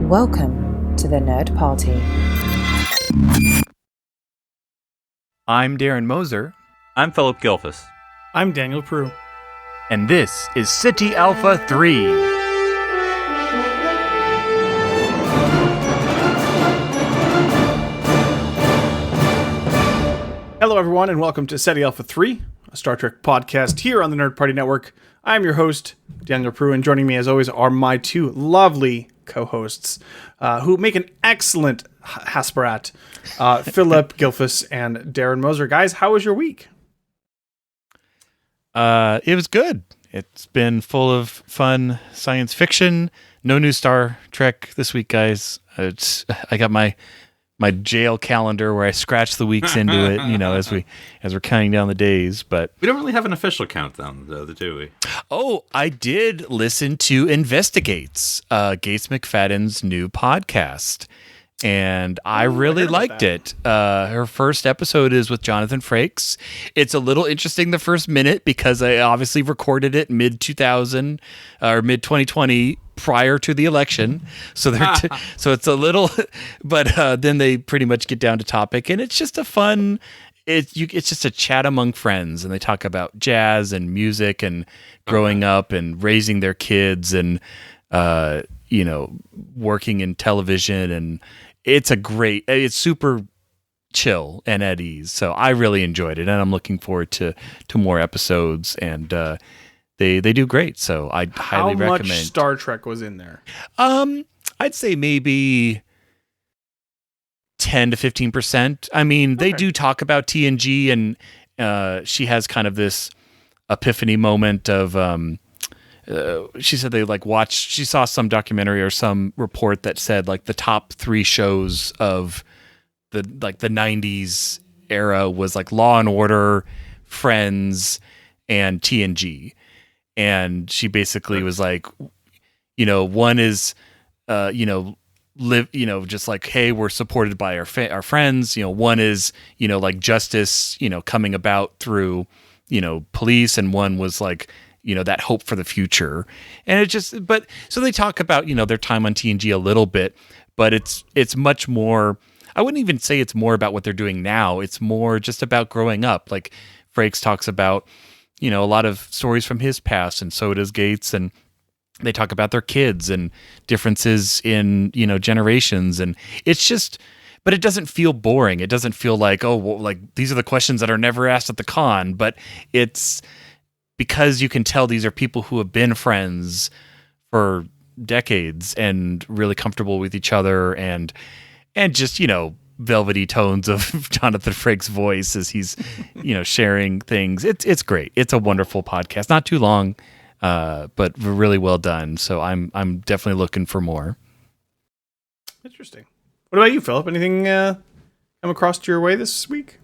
Welcome to the Nerd Party. I'm Darren Moser. I'm Philip Gilfus. I'm Daniel Prue. And this is City Alpha 3. Hello, everyone, and welcome to SETI Alpha 3, a Star Trek podcast here on the Nerd Party Network. I'm your host, Daniel Prue, and joining me, as always, are my two lovely co-hosts who make an excellent Hasperat, Philip Gilfus and Darren Moser. Guys, how was your week? It was good. It's been full of fun science fiction. No new Star Trek this week, guys. I got my jail calendar where I scratch the weeks into it, as we're counting down the days. But we don't really have an official countdown, though, do we? Oh, I did listen to Investigates, Gates McFadden's new podcast, and I really liked it. Her first episode is with Jonathan Frakes. It's a little interesting the first minute because I obviously recorded it mid-2000 or mid-2020 prior to the election. So so it's a little, but then they pretty much get down to topic, and it's just a fun. It's just a chat among friends, and they talk about jazz and music and growing up and raising their kids and working in television, and it's super chill and at ease. So I really enjoyed it, and I'm looking forward to more episodes, and they do great. So I highly recommend. How much Star Trek was in there? I'd say maybe 10 to 15%. I mean, they do talk about TNG, and she has kind of this epiphany moment of she said she saw some documentary or some report that said like the top 3 shows of the 90s era was like Law and Order, Friends, and TNG. And she basically was like, one is just like, hey, we're supported by our friends. One is, like justice, coming about through, police. And one was like, that hope for the future. And so they talk about, their time on TNG a little bit, but it's much more, I wouldn't even say it's more about what they're doing now. It's more just about growing up. Like Frakes talks about, a lot of stories from his past, and so does Gates, and they talk about their kids and differences in, generations. And it's just, but it doesn't feel boring. It doesn't feel like, these are the questions that are never asked at the con, but it's because you can tell these are people who have been friends for decades and really comfortable with each other, and just, velvety tones of Jonathan Frakes' voice as he's, sharing things. It's great. It's a wonderful podcast. Not too long, but really well done. So I'm definitely looking for more. Interesting. What about you, Philip? Anything come across your way this week?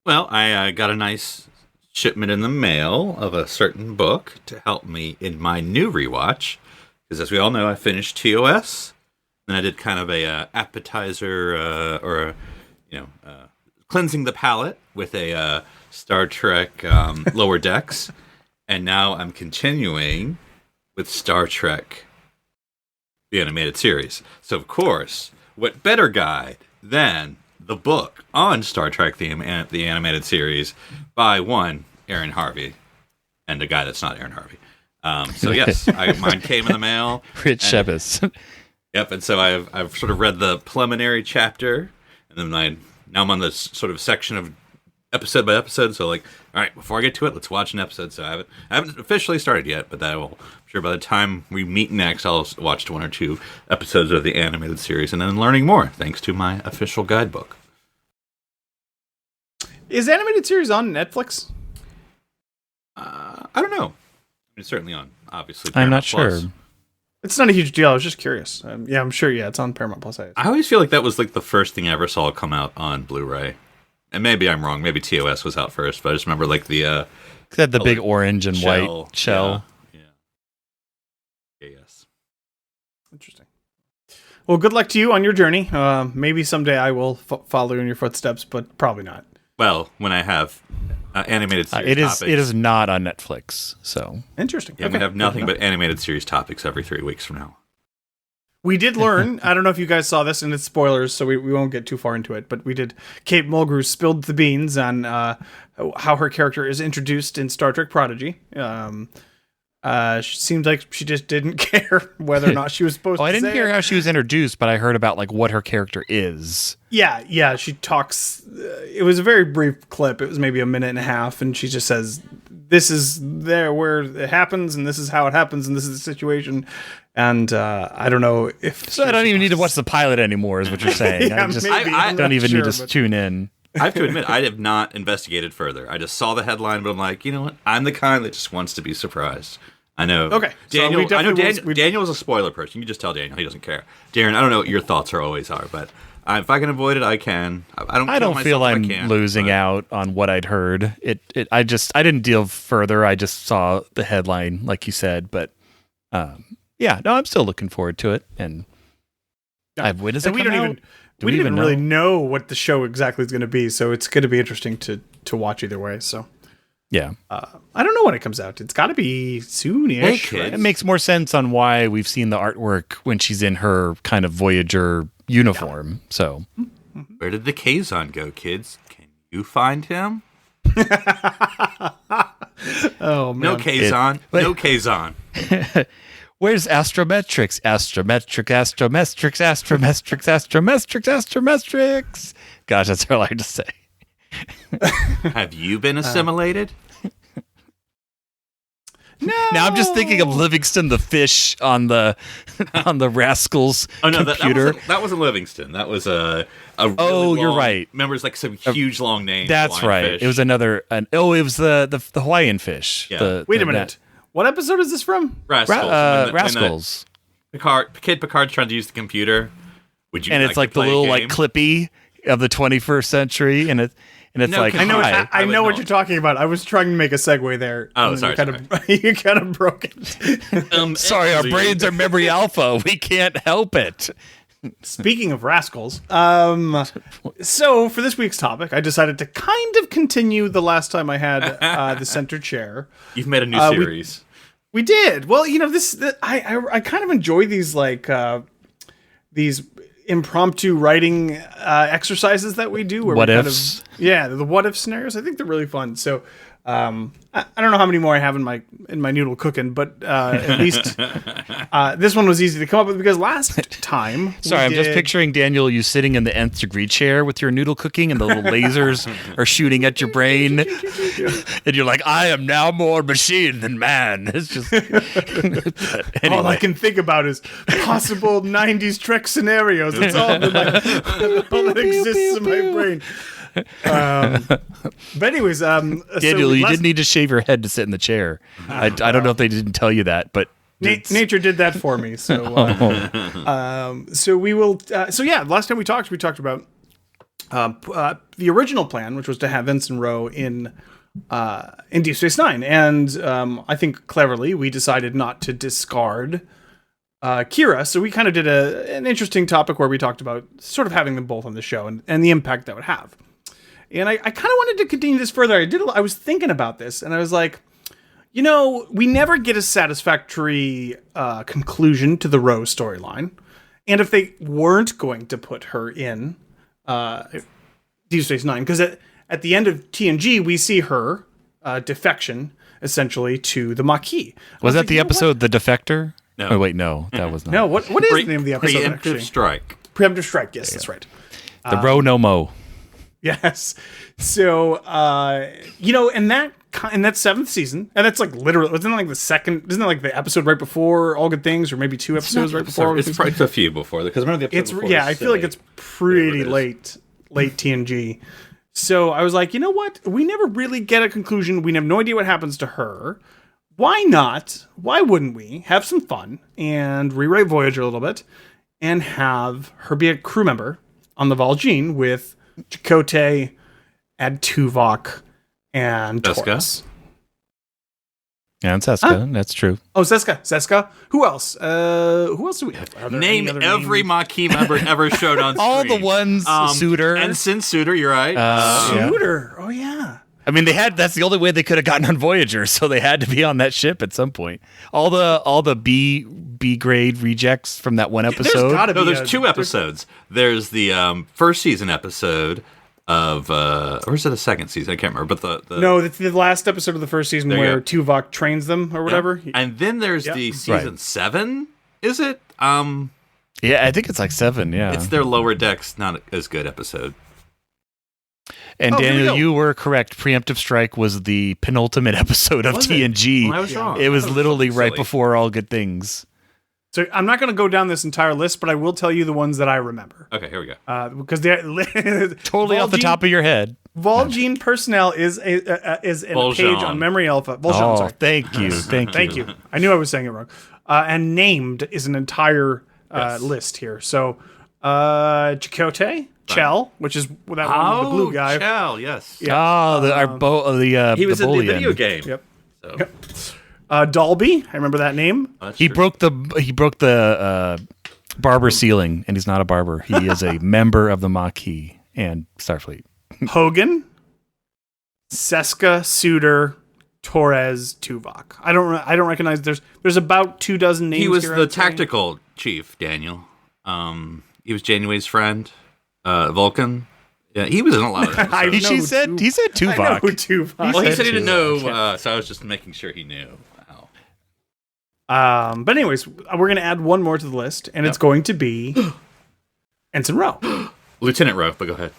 Well, I got a nice shipment in the mail of a certain book to help me in my new rewatch, because as we all know, I finished TOS. Then I did kind of a appetizer cleansing the palate with a Star Trek Lower Decks. And now I'm continuing with Star Trek, the animated series. So, of course, what better guide than the book on Star Trek, the animated series, by one, Aaron Harvey, and a guy that's not Aaron Harvey. So, yes, mine came in the mail. Rich Shebis. Yep, and so I've sort of read the preliminary chapter, and then now I'm on this sort of section of episode by episode. So all right, before I get to it, let's watch an episode. So I haven't officially started yet, but I'm sure by the time we meet next, I'll watch 1 or 2 episodes of the animated series, and then learning more thanks to my official guidebook. Is animated series on Netflix? I don't know. It's certainly on, obviously. I'm not Plus. sure. It's not a huge deal. I was just curious. I'm sure. Yeah, it's on Paramount Plus. I always feel like that was the first thing I ever saw come out on Blu-ray. And maybe I'm wrong. Maybe TOS was out first, but I just remember the it had the big orange and white shell. Yeah. Yes. Interesting. Well, good luck to you on your journey. Maybe someday I will follow in your footsteps, but probably not. Well, when I have animated series topics. It is not on Netflix, so. Interesting. Yeah, okay. We have nothing but animated series topics every 3 weeks from now. We did learn, I don't know if you guys saw this, and it's spoilers, so we won't get too far into it, but we did. Kate Mulgrew spilled the beans on how her character is introduced in Star Trek Prodigy. She seemed like she just didn't care whether or not she was supposed to I didn't say hear it. how she was introduced, but I heard about like what her character is. Yeah, she talks. It was a very brief clip. It was maybe a minute and a half, and she just says, "This is there where it happens, and this is how it happens, and this is the situation." And I don't know if. So I don't even need to watch the pilot anymore, is what you're saying. Yeah, I just maybe. I'm don't not even sure, need to but- tune in. I have to admit, I have not investigated further. I just saw the headline, but I'm like, you know what? I'm the kind that just wants to be surprised. I know. Okay, so Daniel. we I know definitely Daniel is a spoiler person. You can just tell Daniel he doesn't care. Darren, I don't know what your thoughts always are, but if I can avoid it, I can. I don't feel I'm losing out on what I'd heard. I didn't deal further. I just saw the headline, like you said, but yeah, no, I'm still looking forward to it. And when does it we come don't out? even. We didn't even really know what the show exactly is going to be, so it's going to be interesting to watch either way. So Yeah. I don't know when it comes out. It's got to be soonish. Hey, kids. right? It makes more sense on why we've seen the artwork when she's in her kind of Voyager uniform. So Where did the Kazon go, kids? Can you find him? Oh man. No Kazon. No Kazon. where's astrometrics? Astrometrics. Gosh, that's all I have to say. Have you been assimilated? No. Now I'm just thinking of Livingston the fish on the Rascals computer. That wasn't Livingston. That was a really you're long- right. Remember, it's like some huge long name. That's Hawaiian right. fish. It was another. It was the Hawaiian fish. Yeah. Wait a minute. What episode is this from? Rascals. Rascals. Kid Picard's trying to use the computer. Would you? And it's like the to play a little like game? clippy of the 21st century, and it's No, like I know hi. I I would know what know. you're talking about. I was trying to make a segue there. Oh, and sorry, You kind of broke it. Sorry, our brains are memory alpha. We can't help it. Speaking of rascals, so for this week's topic, I decided to kind of continue the last time I had the center chair. You've made a new series. We did. Well, you know, I kind of enjoy these these impromptu writing exercises that we do. Where What we ifs? the what if scenarios. I think they're really fun. So I don't know how many more I have in my noodle cooking, but at least this one was easy to come up with because last time. Sorry, I'm just picturing Daniel, you sitting in the nth degree chair with your noodle cooking, and the little lasers are shooting at your brain, and you're like, "I am now more machine than man." It's just anyway. All I can think about is possible '90s Trek scenarios. It's all, all that exists in my brain. But anyways, Daniel, you did need to shave your head to sit in the chair. I don't know if they didn't tell you that, but nature did that for me. So, so we will. So yeah, last time we talked about the original plan, which was to have Vince and Ro in Deep Space Nine, and I think cleverly we decided not to discard Kira. So we kind of did an interesting topic where we talked about sort of having them both on the show and the impact that would have. And I kind of wanted to continue this further. I was thinking about this, and I was like, you know, we never get a satisfactory conclusion to the Ro storyline. And if they weren't going to put her in Deep Space Nine, because at the end of TNG, we see her defection, essentially, to the Maquis. was that the episode "The Defector"? No. Oh wait, no, that was not. No, what is the name of the episode, Preemptive actually? strike. Preemptive Strike, yes, that's right. The Ro No Mo. Yes. So, you know, in that 7th season, and that's like literally, isn't it like the episode right before All Good Things, or maybe 2 episodes right before? All Good It's Things? probably a few before because remember the episode before. I feel like it's pretty late TNG. So I was like, you know what? We never really get a conclusion. We have no idea what happens to her. Why not? Why wouldn't we have some fun and rewrite Voyager a little bit and have her be a crew member on the Valjean with Chakotay, Ad Tuvok, and Seska? Taurus? And Seska, that's true. Oh, Seska. Who else? Who else do we have? Are there any Name other every names? Maquis member ever showed on screen. All the ones Suitor. Ensign Suitor, you're right. Yeah. Shooter. Oh yeah. I mean, that's the only way they could have gotten on Voyager, so they had to be on that ship at some point. All the B grade rejects from that one episode. There's 2 episodes. There's the first season episode of or is it a second season? I can't remember. But no, it's the last episode of the first season where Tuvok trains them or whatever. Yeah. And then there's the season 7. Is it? Yeah, I think it's like 7. Yeah, it's their Lower Decks, not as good episode. And Daniel, you were correct. Preemptive Strike was the penultimate episode of TNG. Well, I was wrong. It was literally right before All Good Things. So I'm not going to go down this entire list, but I will tell you the ones that I remember. Okay, here we go. Because they're totally off the top of your head. Vol'jin personnel is in a page on Memory Alpha. Vol'jin, sorry. Thank you. Thank you. I knew I was saying it wrong. And named is an entire list here. So Chakotay. Chell, which is that one, the blue guy. Chell, yes. Yeah. He was in the Bolian. video game. Yep. Dolby, I remember that name. He broke the barber ceiling, and he's not a barber. He is a member of the Maquis and Starfleet. Hogan, Seska, Suter, Torres, Tuvok. I don't recognize. There's about 24 names. He was here, the tactical chief, Daniel. He was Janeway's friend. Vulcan. Yeah, he was in a lot of episodes. He said Tuvok. I know Tuvok. Well, he said he didn't know, so I was just making sure he knew. But anyways, we're going to add one more to the list, and it's going to be Ensign Ro. Lieutenant Ro, but go ahead.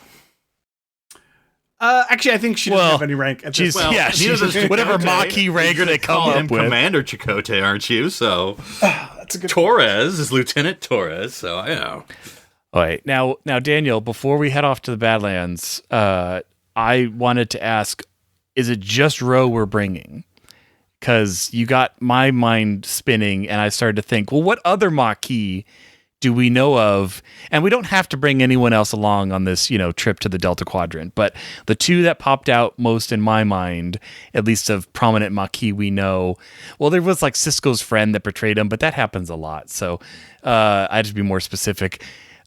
Actually, I think she doesn't have any rank at this point. She's whatever Maquis rank they come up with. Commander Chakotay, aren't you? So that's a good Torres is Lieutenant Torres, so I know. All right, now, Daniel, before we head off to the Badlands, I wanted to ask, is it just Ro we're bringing? Because you got my mind spinning, and I started to think, well, what other Maquis do we know of? And we don't have to bring anyone else along on this, trip to the Delta Quadrant. But the 2 that popped out most in my mind, at least of prominent Maquis we know, well, there was like Sisko's friend that portrayed him, but that happens a lot. So I had to be more specific.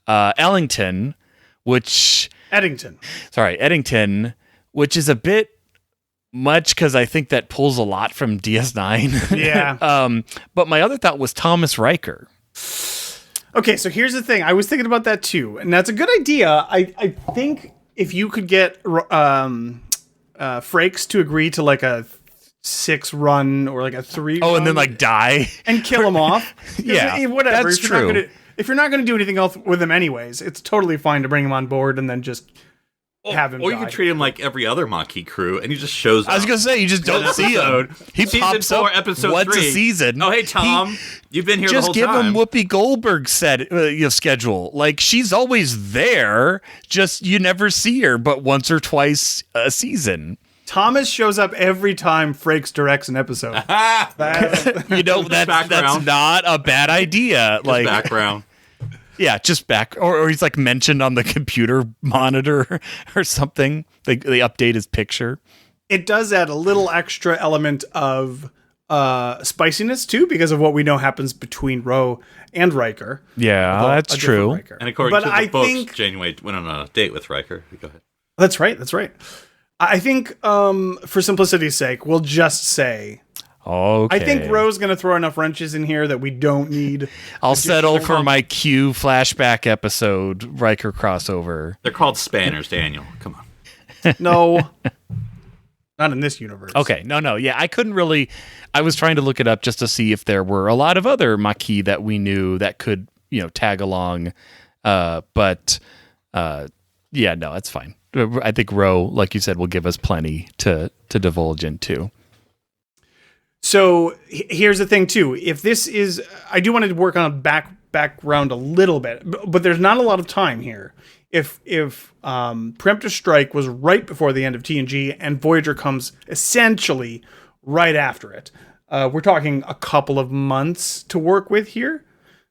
Eddington, which is a bit much because I think that pulls a lot from DS9. Yeah. But my other thought was Thomas Riker. Okay, so here's the thing. I was thinking about that too, and that's a good idea. I think if you could get Frakes to agree to like a 6 run or like a 3 run. And then like die. And kill him off. Yeah, whatever. That's true. If you're not going to do anything else with him anyways, it's totally fine to bring him on board and then just have him Or die. you could treat him like every other Maquis crew, and he just shows up. I was going to say, you just don't see him. He pops up episode once 3. a season. Oh, hey, Tom. You've been here the whole time. Just give him Whoopi Goldberg's schedule. Like, she's always there, just you never see her but once or twice a season. Thomas shows up every time Frakes directs an episode. That's not a bad idea. Just like background. Yeah, just or he's like mentioned on the computer monitor or something. They update his picture. It does add a little extra element of spiciness too, because of what we know happens between Ro and Riker. Yeah, that's true. Riker. And according to the books, Janeway went on a date with Riker. Go ahead. That's right. I think, for simplicity's sake, we'll just say. Okay. I think Ro's going to throw enough wrenches in here that we don't need. I'll settle for my Q flashback episode Riker crossover. They're called spanners, Daniel. Come on. No. Not in this universe. Okay. No. Yeah, I couldn't really. I was trying to look it up just to see if there were a lot of other Maquis that we knew that could, tag along. But yeah, no, it's fine. I think Ro, like you said, will give us plenty to divulge into. So here's the thing too. If this is, I do want to work on a background a little bit, but there's not a lot of time here. If Preemptive Strike was right before the end of TNG and Voyager comes essentially right after it, we're talking a couple of months to work with here.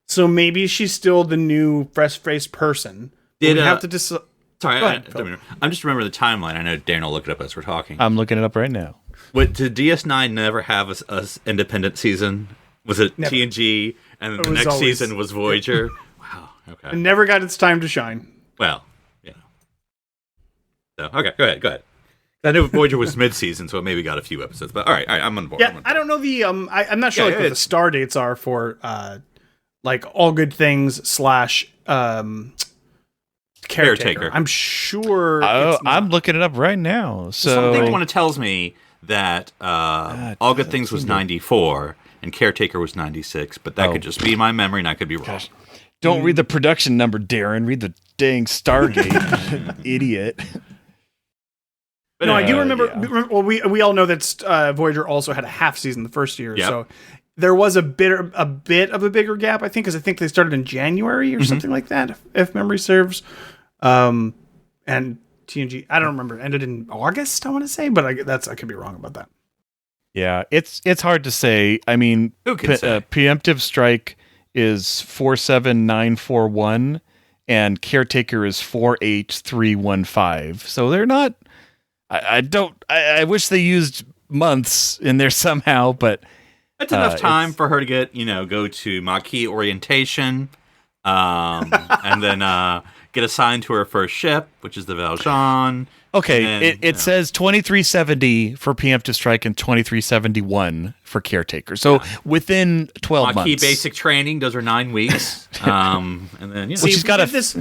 So maybe she's still the new fresh-faced person. Did we have to decide? Sorry, I'm just remembering the timeline. I know Darren will look it up as we're talking. I'm looking it up right now. Did DS9 never have a independent season? Was it never. TNG, and the next season was Voyager? Wow, okay. It never got its time to shine. Well, So, okay, go ahead. I know Voyager was mid-season, so it maybe got a few episodes. But all right, I'm on board. Yeah, I don't know the I'm not sure what the star dates are for like All Good Things / Caretaker. I'm sure. I'm looking it up right now. So something one tells me that All Good Things was 94 and Caretaker was 96, but that could just be my memory, and I could be wrong. Gosh. Don't read the production number, Darren. Read the dang Stargate, idiot. But no, I do remember. Well, we all know that Voyager also had a half season the first year, so there was a bit of a bigger gap, I think, because I think they started in January or something like that, if memory serves. And TNG, I don't remember, ended in August, I want to say, but I could be wrong about that. Yeah, it's hard to say. I mean, preemptive strike is 47941, and Caretaker is 48315. So they're not. I wish they used months in there somehow, but that's enough time for her to get go to Maquis orientation, and then get assigned to her first ship, which is the Bajoran. Okay, then, it says 2370 for preemptive strike and 2371 for Caretaker. So within 12 Maquis months. basic training, those are 9 weeks. And then well, she's got this.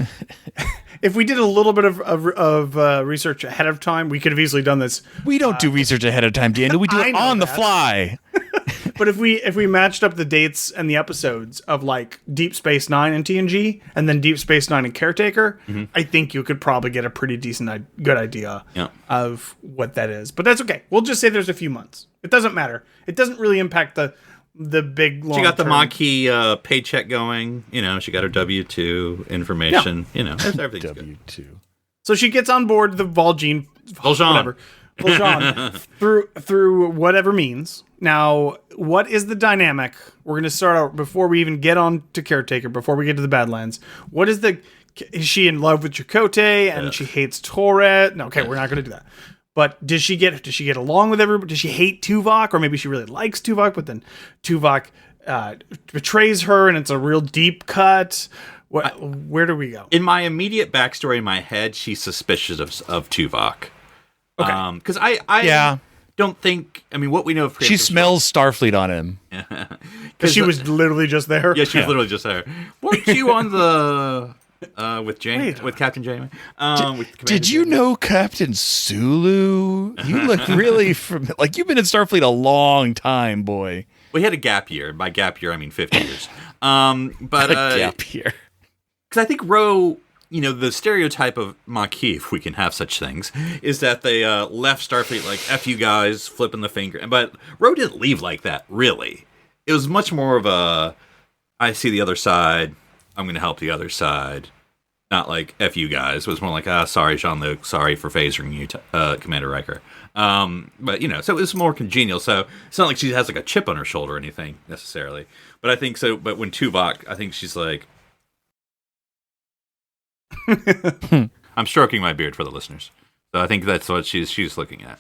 If we did a little bit of research ahead of time, we could have easily done this. We don't do research ahead of time, Daniel. We do it on the fly. But if we matched up the dates and the episodes of like Deep Space Nine and TNG, and then Deep Space Nine and Caretaker, I think you could probably get a pretty good idea of what that is. But that's okay. We'll just say there's a few months. It doesn't matter. It doesn't really impact the big long. She got the Maquis paycheck going. She got her W-2 information. Everything's W-2. Good. So she gets on board the Voyager, through whatever means. Now, what is the dynamic? We're going to start out before we even get on to Caretaker, before we get to the Badlands. What is is she in love with Chakotay and she hates Torres? No, okay, we're not going to do that. But does she get along with everybody? Does she hate Tuvok? Or maybe she really likes Tuvok, but then Tuvok betrays her and it's a real deep cut. Where do we go? In my immediate backstory in my head, she's suspicious of Tuvok. Okay. Because I don't think, what we know of she smells Starfleet on him. Because she was literally just there. Yeah, she was literally just there. Weren't you on the with Captain Janeway? Did you know Captain Sulu? You look really like you've been in Starfleet a long time, boy. We had a gap year. By gap year, I mean 50 years. But a gap year. Because I think Ro, the stereotype of Maquis, if we can have such things, is that they left Starfleet like, F you guys, flipping the finger. But Ro didn't leave like that, really. It was much more of a, I see the other side, I'm going to help the other side. Not like, F you guys. It was more like, sorry, Jean-Luc, sorry for phasing you, Commander Riker. But, so it was more congenial. So it's not like she has like a chip on her shoulder or anything, necessarily. But I think so, but when Tuvok, I think she's like, I'm stroking my beard for the listeners, so I think that's what she's looking at.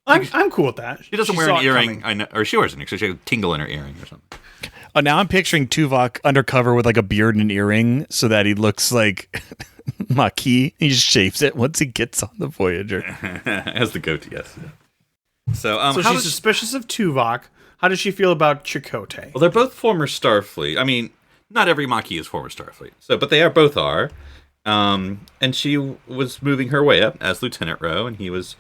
I'm cool with that. She doesn't wear an earring, I know, or she wears an earring, so she has a tingle in her earring or something. Oh, now I'm picturing Tuvok undercover with like a beard and an earring, so that he looks like Maquis. He just shaves it once he gets on the Voyager. Has the goatee, yes. So she's suspicious of Tuvok. How does she feel about Chakotay? Well, they're both former Starfleet. Not every Maquis is former Starfleet, but they both are. And she was moving her way up as Lieutenant Ro, and he was,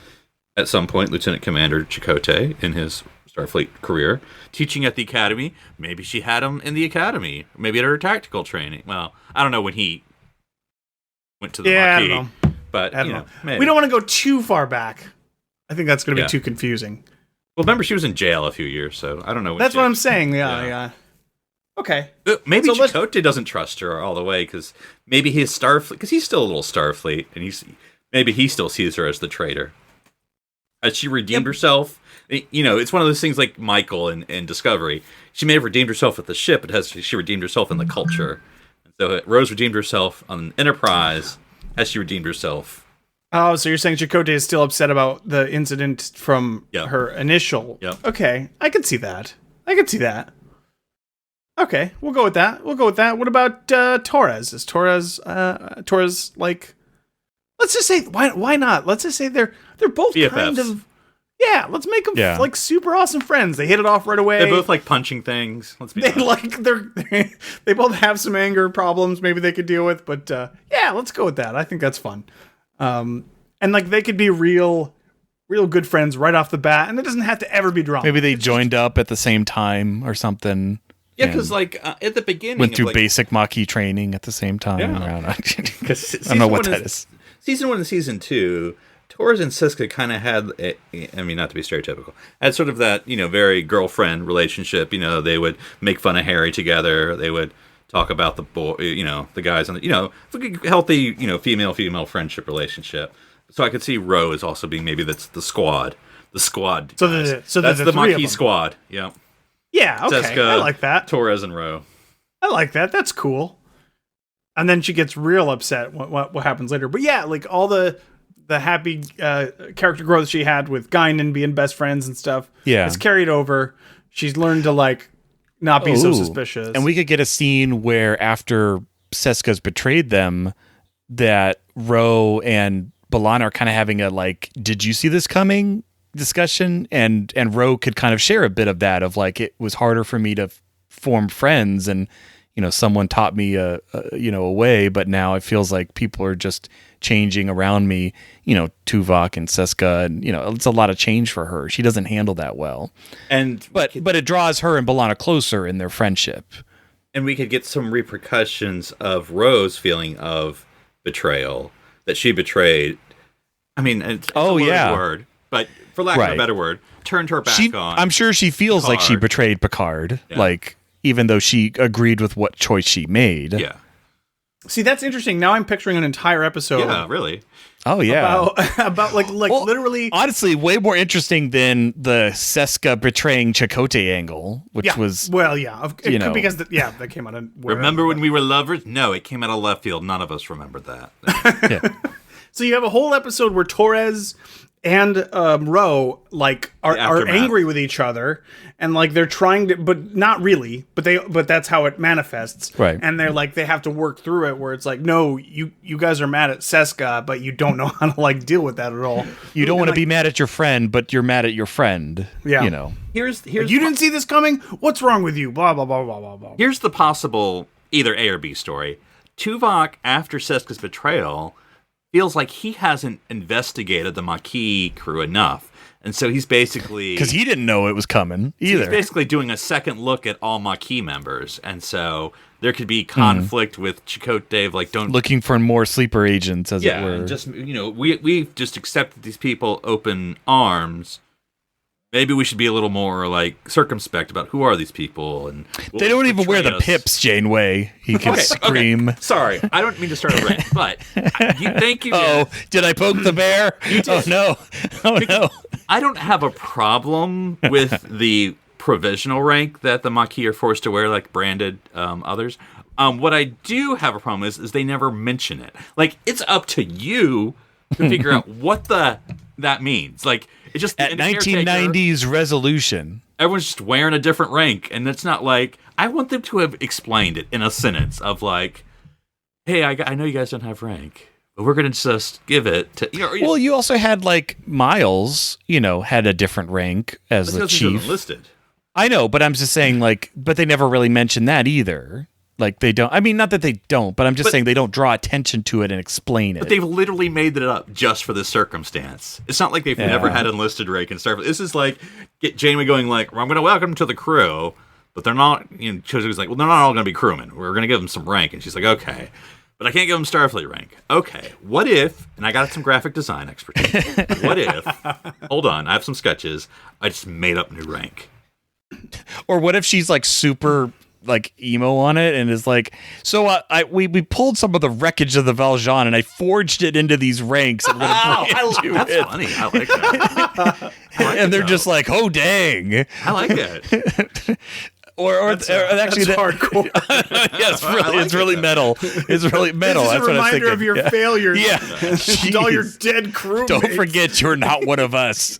at some point, Lieutenant Commander Chakotay in his Starfleet career, teaching at the Academy. Maybe she had him in the Academy. Maybe at her tactical training. Well, I don't know when he went to the Maquis. I don't know. But, I don't know. We don't want to go too far back. I think that's going to be too confusing. Well, remember, she was in jail a few years, so I don't know. That's what I'm saying, yeah. Okay. Maybe Chakotay doesn't trust her all the way, because maybe his Starfleet, because he's still a little Starfleet, and maybe he still sees her as the traitor. Has she redeemed herself? It's one of those things like Michael in Discovery. She may have redeemed herself at the ship, but has she redeemed herself in the culture? And so Rose redeemed herself on Enterprise. Has she redeemed herself? Oh, so you're saying Chakotay is still upset about the incident from her initial? Yep. Okay, I could see that. Okay, we'll go with that. What about Torres? Is Torres like let's just say why not? Let's just say they're both BFFs. kind of let's make them like super awesome friends. They hit it off right away. They both like punching things. Let's be honest. They both have some anger problems maybe they could deal with, but let's go with that. I think that's fun. And like they could be real good friends right off the bat, and it doesn't have to ever be drama. Maybe they joined up at the same time or something. Yeah, because like at the beginning, went through like, basic Maquis training at the same time. Yeah. Because I don't know what that is. Season 1 and Season 2, Torres and Siska kind of had, I mean, not to be stereotypical, had sort of that, very girlfriend relationship. They would make fun of Harry together. They would talk about the boy, the guys on the, healthy, female friendship relationship. So I could see Ro as also being maybe that's the squad. The squad. So that's the the three of Maquis them. squad. Yeah. Yeah, okay. Siska, I like that. Torres and Ro. I like that. That's cool. And then she gets real upset what happens later. But yeah, like all the happy character growth she had with Guinan being best friends and stuff. Yeah. It's carried over. She's learned to like not be so suspicious. And we could get a scene where after Seska's betrayed them, that Ro and Balan are kind of having a like, did you see this coming discussion? And Ro could kind of share a bit of that, of like, it was harder for me to form friends, and someone taught me a way, but now it feels like people are just changing around me, Tuvok and Seska, and it's a lot of change for her. She doesn't handle that well. But it draws her and B'Elanna closer in their friendship. And we could get some repercussions of Ro's feeling of betrayal, that she betrayed. I mean, it's a word, but for lack of a better word, turned her back on. I'm sure she feels Picard. like she betrayed Picard, like, even though she agreed with what choice she made. Yeah. See, that's interesting. Now I'm picturing an entire episode. Yeah, really. Oh, yeah. About like Well, literally. Honestly, way more interesting than the Seska betraying Chakotay angle, which was... Well, yeah. Because, that came out of... Remember when we were lovers? No, it came out of left field. None of us remembered that. Yeah. So you have a whole episode where Torres and Ro like are angry with each other, and like they're trying to, but not really, but that's how it manifests, right? And they're like, they have to work through it, where it's like, no, you guys are mad at Seska, but you don't know how to like deal with that at all. You don't want to be mad at your friend, but you're mad at your friend. Yeah. Here's like, you didn't see this coming. What's wrong with you? Blah blah blah blah blah blah. Here's the possible either A or B story. Tuvok, after Seska's betrayal, feels like he hasn't investigated the Maquis crew enough. And so he's basically... Because he didn't know it was coming either. He's basically doing a second look at all Maquis members. And so there could be conflict with Chakotay, like looking for more sleeper agents, as it were. And just, we've just accepted these people open arms. Maybe we should be a little more like circumspect about who are these people, and they don't even wear the pips, Janeway. He can scream. Okay. Sorry, I don't mean to start a rant, but thank you. Oh, did I poke the bear? Oh no! Oh no! I don't have a problem with the provisional rank that the Maquis are forced to wear, like branded others. What I do have a problem is they never mention it. Like, it's up to you to figure out what that means. Like, it's just at 1990s resolution. Everyone's just wearing a different rank, and it's not like, I want them to have explained it in a sentence of like, hey, I know you guys don't have rank, but we're gonna just give it to Well, you also had like Miles, had a different rank as the chief. Listed. I know, but I'm just saying, like, but they never really mention that either. Like, they don't. I mean, not that they don't, but I'm just saying they don't draw attention to it and explain it. But they've literally made it up just for this circumstance. It's not like they've never had enlisted rank and stuff. This is like get Janeway going like, well, I'm going to welcome them to the crew, but they're not. Chakotay's like, well, they're not all going to be crewmen. We're going to give them some rank, and she's like, okay, but I can't give them Starfleet rank. Okay, what if? And I got some graphic design expertise. What if? Hold on, I have some sketches. I just made up new rank. Or what if she's like super like emo on it and is like, so we pulled some of the wreckage of the Valjean and I forged it into these ranks. And that's funny. I like that. And they're just like, oh dang, I like it. Or actually, that's hardcore. Yeah, it's really metal. It's really metal. This is that's a reminder of your failures. Yeah, and all your dead crew. Don't forget, you're not one of us.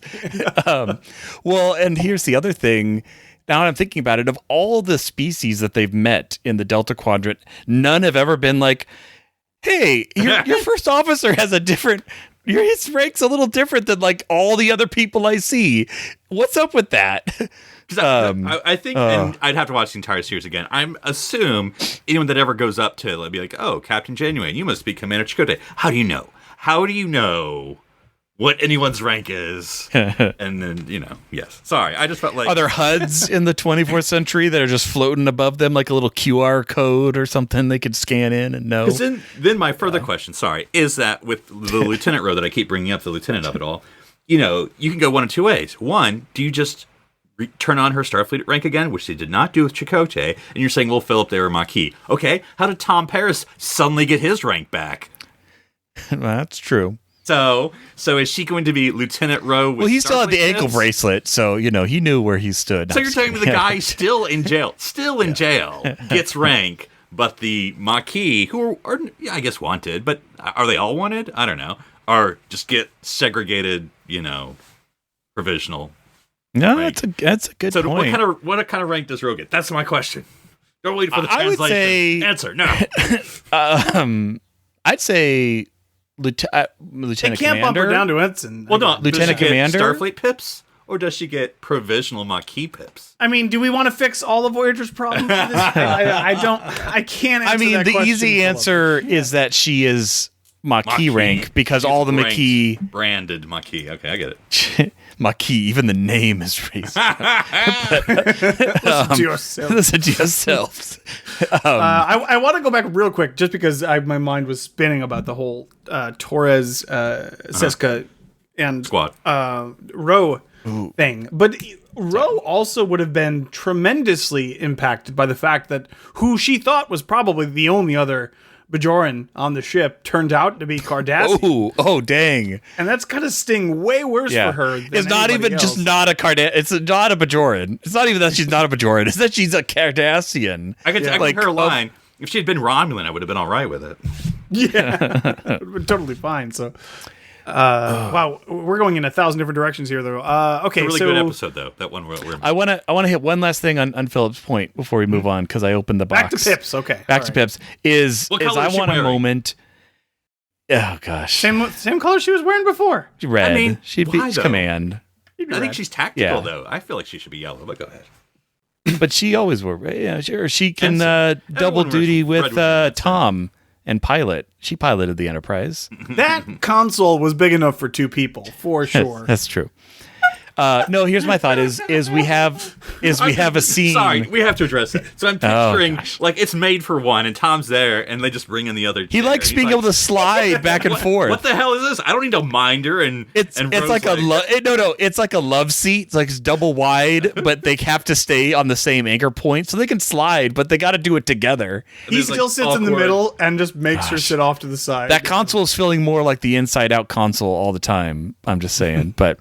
Well, and here's the other thing. Now I'm thinking about it, of all the species that they've met in the Delta Quadrant, none have ever been like, hey, your first officer has a different. His rank's a little different than like all the other people I see. What's up with that? I think, and I'd have to watch the entire series again. I assume anyone that ever goes up to it, will be like, "Oh, Captain Janeway, you must be Commander Chakotay. How do you know? How do you know what anyone's rank is?" And then, yes. Sorry, I just felt like... Are there HUDs in the 24th century that are just floating above them like a little QR code or something they could scan in and know? Because then my further question, is that with the Lieutenant Ro that I keep bringing up, the Lieutenant of it all, you can go one of two ways. One, do you just turn on her Starfleet rank again, which they did not do with Chakotay, and you're saying, well, Philip, they were Maquis. Okay, how did Tom Paris suddenly get his rank back? Well, that's true. So is she going to be Lieutenant Ro? Well, he still had the ankle bracelet, so he knew where he stood. So you're telling me the guy still in jail, gets rank, but the Maquis, who are I guess wanted, but are they all wanted? I don't know. Or just get segregated, provisional. No, rank. that's a good point. So what kind of rank does Ro get? That's my question. Don't wait for the I would translation. say, answer no. I'd say Lieutenant They can't bump her Commander. down to ensign. Well, no, Lieutenant does she Commander? get Starfleet pips, or does she get provisional Maquis pips? I mean, do we want to fix all of Voyager's problems? I can't answer that The question, easy Philip. answer is that she is Maquis rank because all the Maquis branded Maquis. Okay, I get it. Maquis, even the name is racist. Listen to yourself. Listen to yourselves. I want to go back real quick just because my mind was spinning about the whole Torres, Siska, and Squad. Ro thing. But Ro also would have been tremendously impacted by the fact that who she thought was probably the only other Bajoran on the ship turned out to be Cardassian. Oh, dang. And that's going to sting way worse for her than It's not anybody even else. just not a Cardassian. It's not a Bajoran. It's not even that she's not a Bajoran. It's that she's a Cardassian. I could her line. If she had been Romulan, I would have been all right with it. Yeah, it would have been totally fine. So, wow, we're going in 1,000 different directions here, though. Okay, It's a really good episode, though. That one we're I want to hit one last thing on Philip's point before we move on because I opened the box. back to Pips. Okay, Back to Pips is What I color is she want a wearing? moment. Oh gosh, Same color she was wearing before. red. I mean, She'd be why, though? command, I think she's tactical, Yeah. though. I feel like she should be yellow, but go ahead. but she always wore. Yeah, sure. She can Ensign. double Everyone duty wears with red with Tom and pilot. She piloted the Enterprise. That console was big enough for two people, for sure. That's true. No, here's my thought: is we have a scene. Sorry, we have to address it. So I'm Oh, picturing gosh. like it's made for one, and Tom's there, and they just bring in the other. He chair, likes and being he's able to slide back and forth. What the hell is this? I don't need a minder, and It's and it's Rose like it's like a love seat. It's like it's double wide, but they have to stay on the same anchor point, so they can slide, but they got to do it together. He It's, like, still sits in the awkward. middle and just makes her sit off to the side. That console is feeling more like the Inside Out console all the time. I'm just saying, but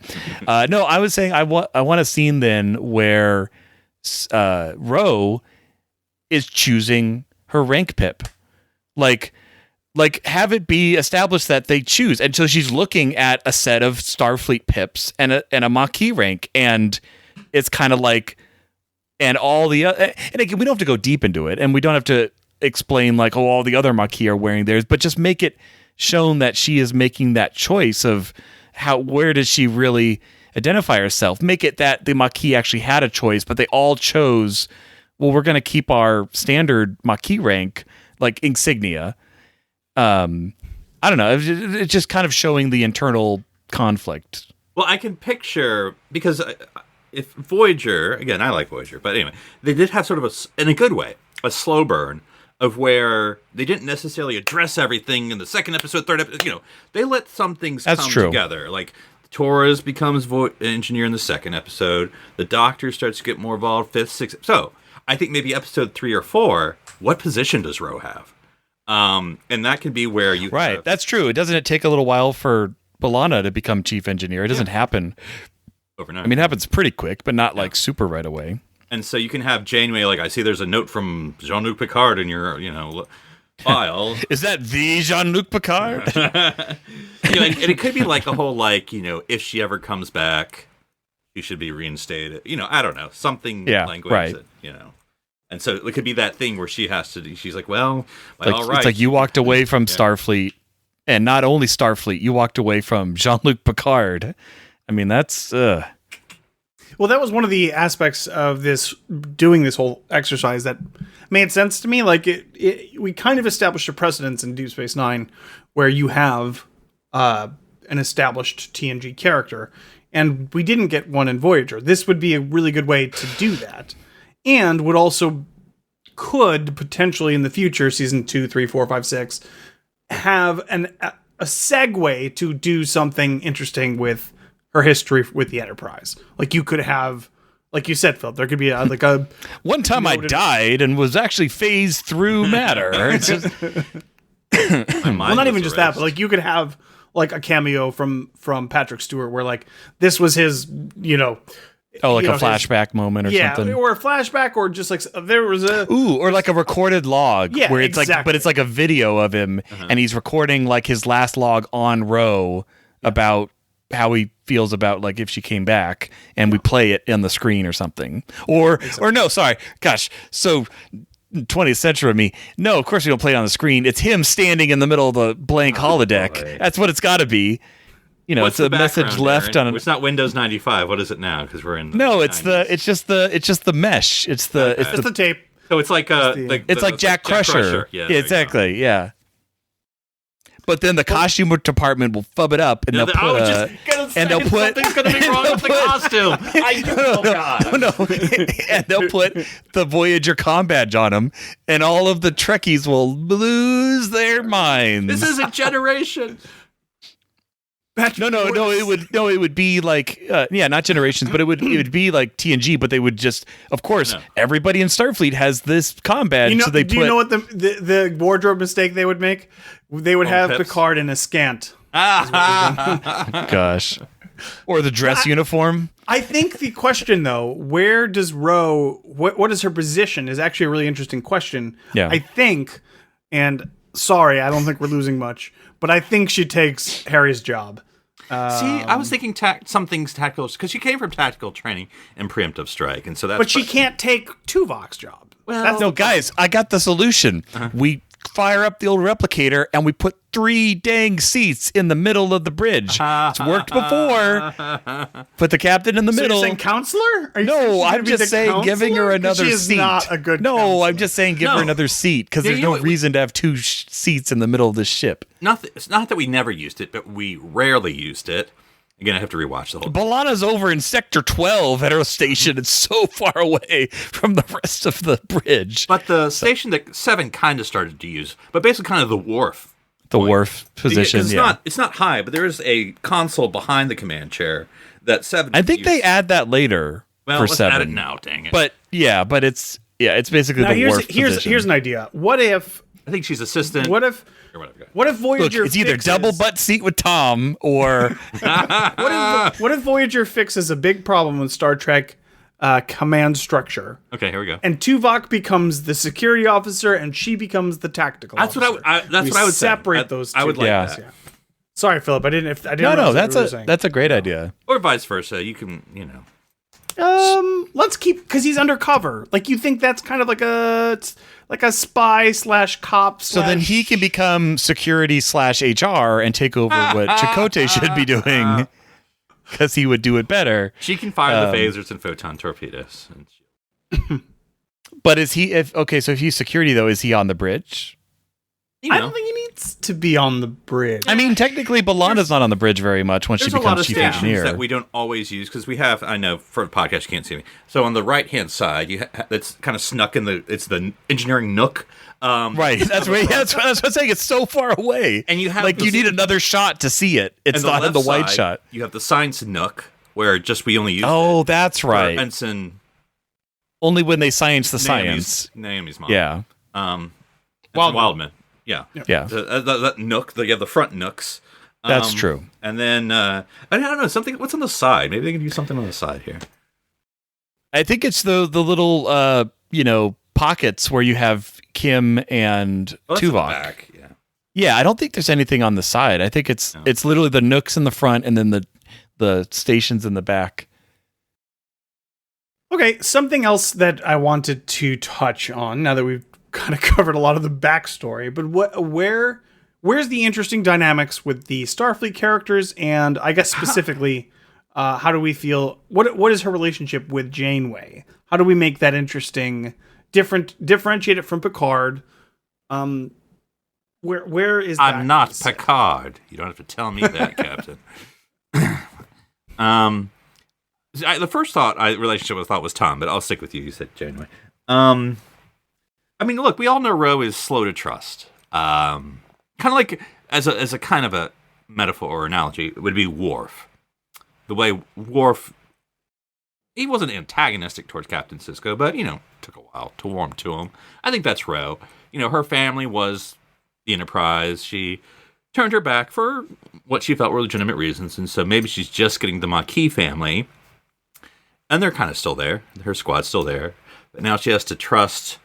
no, I was saying I want a scene then where Ro is choosing her rank pip, like have it be established that they choose, and so she's looking at a set of Starfleet pips and a Maquis rank, and it's kind of like, and all the and again, we don't have to go deep into it, and we don't have to explain like, oh, all the other Maquis are wearing theirs, but just make it shown that she is making that choice of where does she really identify herself. Make it that the Maquis actually had a choice, but they all chose, well, we're going to keep our standard Maquis rank, like insignia. I don't know. It's just kind of showing the internal conflict. Well, I can picture, because if Voyager, again, I like Voyager, but anyway, they did have sort of in a good way, a slow burn of where they didn't necessarily address everything in the second episode, third episode. They let some things That's come true. together. Like Torres becomes engineer in the second episode. The Doctor starts to get more involved, fifth, sixth. So I think maybe episode 3 or 4, what position does Ro have? And that could be where you Right. That's true. Doesn't it take a little while for B'Elanna to become chief engineer? It doesn't happen. overnight. I mean, it happens pretty quick, but not like super right away. And so you can have Janeway, like, I see there's a note from Jean-Luc Picard in your, file. Is that the Jean-Luc Picard? And it could be like a whole, like, if she ever comes back, she should be reinstated. I don't know. Something Yeah, language right. that, And so it could be that thing where she's like, well, all right. It's like you walked away from Starfleet, and not only Starfleet, you walked away from Jean-Luc Picard. I mean, that's... Well, that was one of the aspects of doing this whole exercise that made sense to me. Like, we kind of established a precedence in Deep Space Nine where you have an established TNG character, and we didn't get one in Voyager. This would be a really good way to do that. And could potentially in the future, season 2, 3, 4, 5, 6, have a segue to do something interesting with her history with the Enterprise. Like you could have, like you said, Phil, there could be a one time I died and was actually phased through matter. It's just... well, not even just that, but like you could have like a cameo from Patrick Stewart where like this was his, like a flashback moment or something. Yeah, or a flashback, or just like there was or like a recorded log where it's like, but it's like a video of him and he's recording like his last log on Ro about how he feels about like if she came back, and we play it on the screen or something. Or no, sorry, gosh, so 20th century of me. No, of course we don't play it on the screen. It's him standing in the middle of the blank holodeck. Right. That's what it's got to be. What's it's a message left Aaron? on. It's not Windows 95. What is it now? Because we're in. No, it's 90s. It's just the mesh. It's the tape. So it's like it's like Jack Crusher. Yeah, exactly. Yeah. But then the costume department will fub it up, and they'll put something's going to be wrong with the costume. And they'll put the Voyager com badge on them, and all of the Trekkies will lose their minds. This is a generation. It would be like not Generations, but it would be like TNG, but they would just, of course, everybody in Starfleet has this comm badge, so they do you know what the wardrobe mistake they would make? They would have Picard in a scant. Gosh. Or the dress uniform. I think the question though, where does Ro, what is her position, is actually a really interesting question. Yeah. I think, and sorry, I don't think we're losing much, but I think she takes Harry's job. See, I was thinking something's tactical, because she came from tactical training and preemptive strike, and so that's. But she can't take Tuvok's job. Well, no, guys, I got the solution. We fire up the old replicator and we put 3 dang seats in the middle of the bridge. It's worked before. Put the captain in the middle. You're saying counselor? No, I'm just saying giving her another seat. She is not a good counselor. I'm just saying give her another seat, because there's no reason to have 2 seats in the middle of this ship. It's not that we never used it, but we rarely used it. Again, I have to rewatch the whole thing. B'Elanna's over in Sector 12 at her station. It's so far away from the rest of the bridge. But the station that 7 kind of started to use, but basically kind of the wharf. The wharf position, it's not high, but there is a console behind the command chair that 7. I think they add that later for 7. Add it now, dang it. But it's basically the wharf position. Here's an idea. What if... I think she's assistant. What if Voyager? Look, it's either double butt seat with Tom, or what if Voyager fixes a big problem with Star Trek command structure? Okay, here we go. And Tuvok becomes the security officer, and she becomes the tactical. That's officer. what I would separate say. those two. I would like that. Yeah. Sorry, Philip. I didn't. No. That's a great idea. Or vice versa. You can, Let's keep, because he's undercover. Like, you think that's kind of like a spy / cop. So then he can become security / HR and take over what Chakotay should be doing, because he would do it better. She can fire the phasers and photon torpedoes. But so if he's security though, is he on the bridge? I don't think he needs to be on the bridge. I mean, technically, B'Elanna's not on the bridge very much once she becomes chief engineer. That we don't always use, because we have. I know for the podcast you can't see me. So on the right hand side, that's kind of snuck in it's the engineering nook. Right. That's right. That's what I'm saying. It's so far away, and you have you need another shot to see it. It's not in the wide shot. You have the science nook where we only use. Oh, that's right. Ensign. Only when they science the science. Naomi's mom. Yeah. Wildman. Yeah. That nook. You have the front nooks. That's true. And then I don't know something. What's on the side? Maybe they can do something on the side here. I think it's the little pockets where you have Kim and Tuvok. Back. Yeah. I don't think there's anything on the side. I think it's literally the nooks in the front and then the stations in the back. Okay, something else that I wanted to touch on, now that we've kind of covered a lot of the backstory, but where's the interesting dynamics with the Starfleet characters, and I guess specifically, how do we feel, what is her relationship with Janeway? How do we make that interesting, differentiate it from Picard? Where is that? I'm not Picard. You don't have to tell me that, Captain. The first relationship I thought was Tom, but I'll stick with you. You said Janeway. I mean, look, we all know Ro is slow to trust. Kind of like as a kind of a metaphor or analogy, it would be Worf. The way Worf, he wasn't antagonistic towards Captain Sisko, but took a while to warm to him. I think that's Ro. Her family was the Enterprise. She turned her back for what she felt were legitimate reasons, and so maybe she's just getting the Maquis family. And they're kind of still there. Her squad's still there. But now she has to trust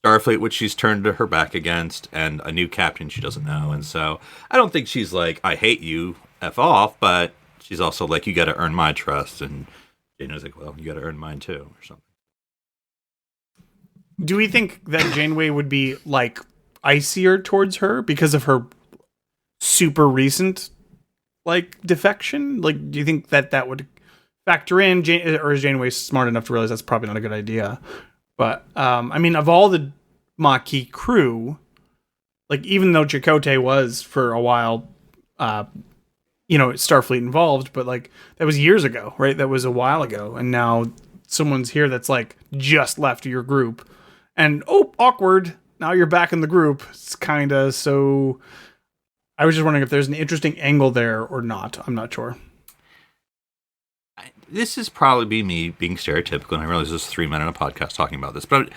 Starfleet, which she's turned her back against, and a new captain she doesn't know. And so I don't think she's like, I hate you, F off, but she's also like, you got to earn my trust. And Janeway's like, well, you got to earn mine too, or something. Do we think that Janeway would be like icier towards her because of her super recent defection? Like, do you think that would factor in, or is Janeway smart enough to realize that's probably not a good idea? But I mean, of all the Maquis crew, even though Chakotay was for a while, Starfleet involved, but that was years ago, right? That was a while ago, and now someone's here that's just left your group, and awkward. Now you're back in the group. It's kind of so. I was just wondering if there's an interesting angle there or not. I'm not sure. This is probably me being stereotypical, and I realize this is 3 men on a podcast talking about this, but I'm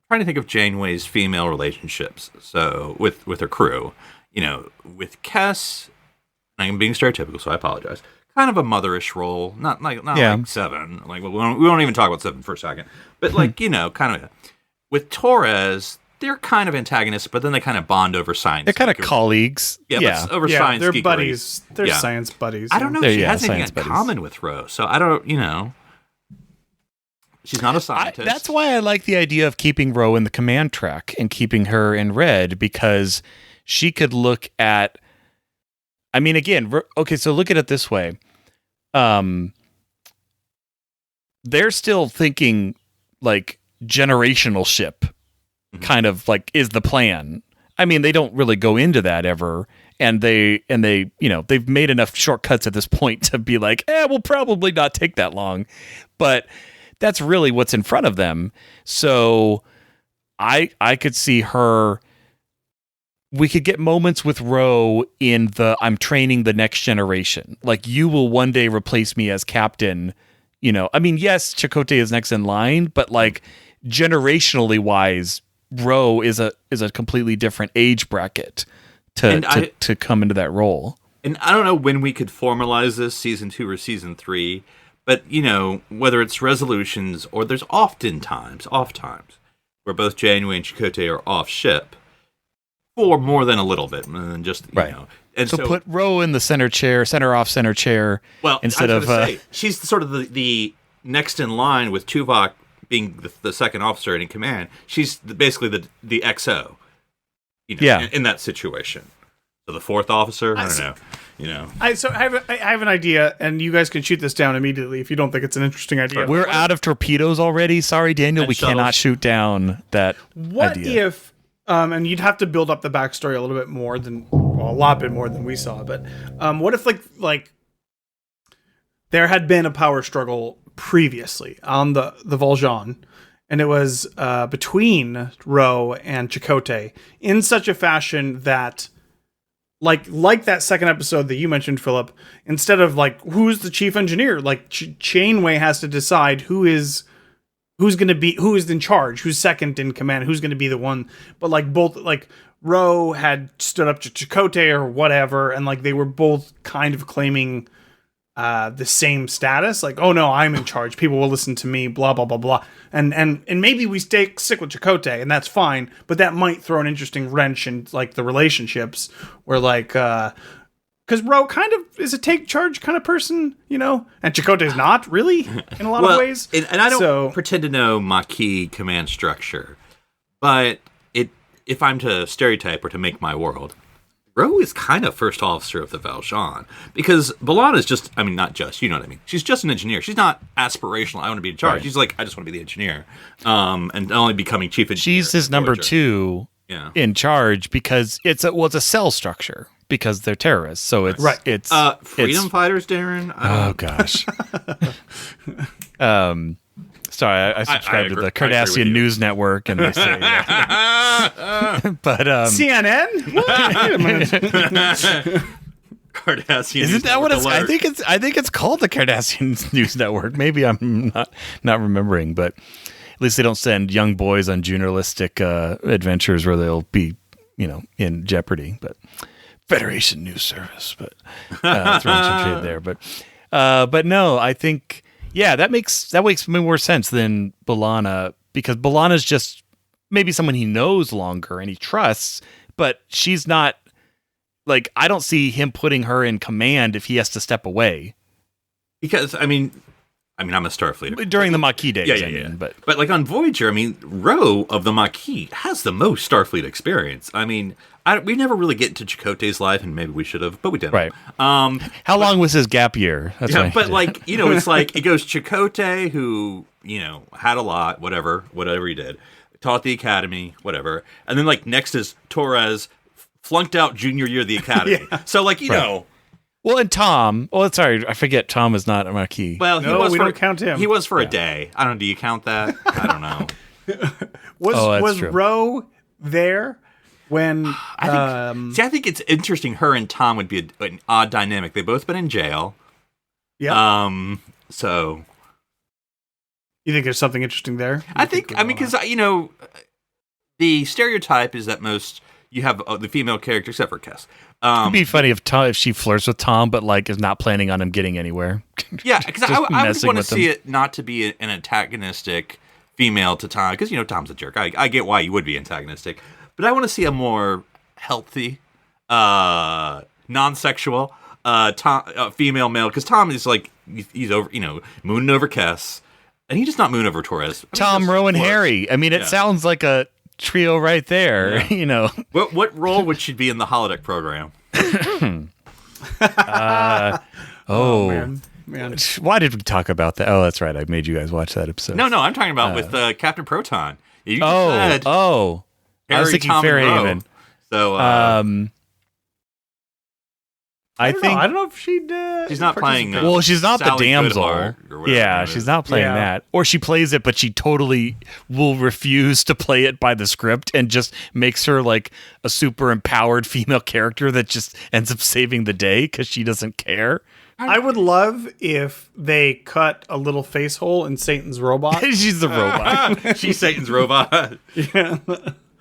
trying to think of Janeway's female relationships. So with her crew, with Kes, and I'm being stereotypical, so I apologize. Kind of a motherish role, not like Seven. We won't even talk about Seven for a second, but kind of with Torres. They're kind of antagonists, but then they kind of bond over science. They're kind of colleagues. Yeah. Over science. They're geekery. Buddies. They're science buddies. I don't know if she has anything in buddies. common with Rose, so I don't, she's not a scientist. That's why I like the idea of keeping Ro in the command track and keeping her in red, because she could look at, I mean, again, okay, so look at it this way. They're still thinking generational ship. Kind of is the plan. I mean, they don't really go into that ever, and they've made enough shortcuts at this point to be we'll probably not take that long, but that's really what's in front of them. So I could see her. We could get moments with Ro in I'm training the next generation. You will one day replace me as captain. I mean, yes, Chakotay is next in line, but generationally wise, Ro is a completely different age bracket to come into that role. And I don't know when we could formalize this, season 2 or season 3, but whether it's resolutions or there's off times where both Janeway and Chakotay are off ship for more than a little bit, and just right. And so put Ro in the center off center chair. Well, instead of she's sort of the next in line with Tuvok being the second officer in command. She's basically the XO, in that situation. So the fourth officer, I don't know. I have an idea, and you guys can shoot this down immediately if you don't think it's an interesting idea. We're out of torpedoes already. Sorry, Daniel, we shuttles. Cannot shoot down that What idea. if, and you'd have to build up the backstory a little bit more a lot bit more than we saw, but what if there had been a power struggle previously on the Voyager, and it was between Ro and Chakotay in such a fashion that like that second episode that you mentioned, Philip, instead of who's the chief engineer, Janeway has to decide who is in charge, who's second in command, who's going to be the one, but both Ro had stood up to Chakotay or whatever, and they were both kind of claiming the same status, oh no, I'm in charge, people will listen to me, blah blah blah blah, and maybe we stick with Chakotay, and that's fine, but that might throw an interesting wrench in the relationships, where because Ro kind of is a take charge kind of person, and Chakotay's not really in a lot of ways. And I don't pretend to know Maquis command structure, but if I'm to stereotype or to make my world, Ro is kind of first officer of the Bajoran, because B'Elanna is just, I mean, not just, you know what I mean. She's just an engineer. She's not aspirational. I want to be in charge. Right. She's like, I just want to be the engineer, and only becoming chief engineer. She's his number Voyager. 2 in charge because it's a cell structure because they're terrorists. So it's it's freedom fighters, Darren. Oh gosh. Sorry, I subscribe to the Cardassian News Network, and they say, but CNN. Cardassian. Isn't that what it's? I think it's called the Cardassian News Network. Maybe I'm not remembering, but at least they don't send young boys on journalistic adventures where they'll be, in jeopardy. But Federation News Service, but throwing some shade there. But no, I think. Yeah, that makes more sense than B'Elanna, because B'Elanna's just maybe someone he knows longer and he trusts, but she's not, like, I don't see him putting her in command if he has to step away. Because, I mean, I'm a Starfleet. During the Maquis days, yeah. But like on Voyager, I mean, Ro of the Maquis has the most Starfleet experience. I mean, we never really get into Chakotay's life, and maybe we should have, but we didn't. Right. How long was his gap year? That's but like, it's like, it goes Chakotay, who, had a lot, whatever he did, taught the academy, whatever. And then, like, next is Torres, flunked out junior year of the academy. So, like, you know. Well, and Tom. Oh, sorry, I forget. Tom is not a Maquis. Well, we don't count him. He was for a day. I don't know. Do you count that? I don't know. Was Ro there when? I think it's interesting. Her and Tom would be an odd dynamic. They've both been in jail. Yeah. So. You think there's something interesting there? Because the stereotype is that most you have the female character, except for Kes. It'd be funny if she flirts with Tom, but like is not planning on him getting anywhere. Yeah, because I would want to see it not to be an antagonistic female to Tom, because Tom's a jerk. I get why you would be antagonistic, but I want to see a more healthy, non-sexual female male, because Tom is like he's over mooning over Kes, and he's just not mooning over Torres. Tom, Ro, and Harry. I mean, it sounds like a trio right there. Yeah. What role would she be in the holodeck program? Man. Why did we talk about that? Oh, that's right. I made you guys watch that episode. No, I'm talking about with Captain Proton. You said I was thinking Tom, Fairhaven. So I don't know if she'd. She's not playing. She's not Sally the damsel. Whatever, she's not playing that. Or she plays it, but she totally will refuse to play it by the script and just makes her like a super empowered female character that just ends up saving the day because she doesn't care. I would love if they cut a little face hole in Satan's robot. She's the robot. She's Satan's robot. Yeah.